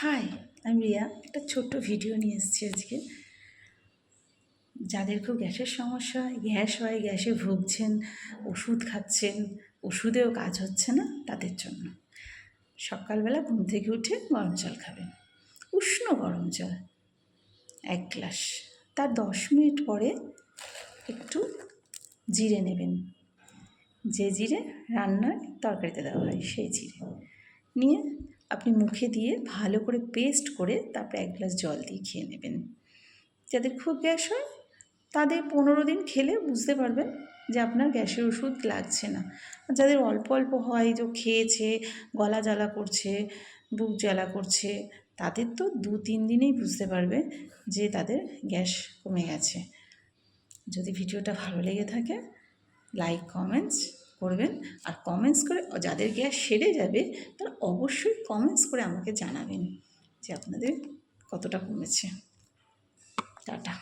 High, আমি রিয়া। একটা ছোট্ট ভিডিও নিয়ে এসেছি আজকে। যাদের খুব গ্যাসের সমস্যা হয়, গ্যাস হয়, গ্যাসে ভুগছেন, ওষুধ খাচ্ছেন, ওষুধেও কাজ হচ্ছে না, তাদের জন্য। সকালবেলা ঘুম থেকে উঠে গরম জল খাবেন, উষ্ণ গরম জল 1 গ্লাস। তার 10 মিনিট পরে একটু জিরে নেবেন, যে জিরে রান্নার তরকারিতে দেওয়া হয় সেই জিরে নিয়ে আপনি মুখে দিয়ে ভালো করে পেস্ট করে তারপর 1 গ্লাস জল দিয়ে খেয়ে নেবেন। যাদের খুব গ্যাস হয় তাদের 15 দিন খেলে বুঝতে পারবেন যে আপনার গ্যাসের ওষুধ লাগছে না। আর যাদের অল্প অল্প হয়, যে খেয়েছে গলা জ্বালা করছে, বুক জ্বালা করছে, তাদের তো 2-3 দিনেই বুঝতে পারবে যে তাদের গ্যাস কমে গেছে। যদি ভিডিওটা ভালো লেগে থাকে লাইক কমেন্টস করবেন, আর কমেন্টস করে যাদের গ্যাস সেরে যাবে তারা অবশ্যই কমেন্টস করে আমাকে জানাবেন যে আপনাদের কতটা কমেছে। টাটা।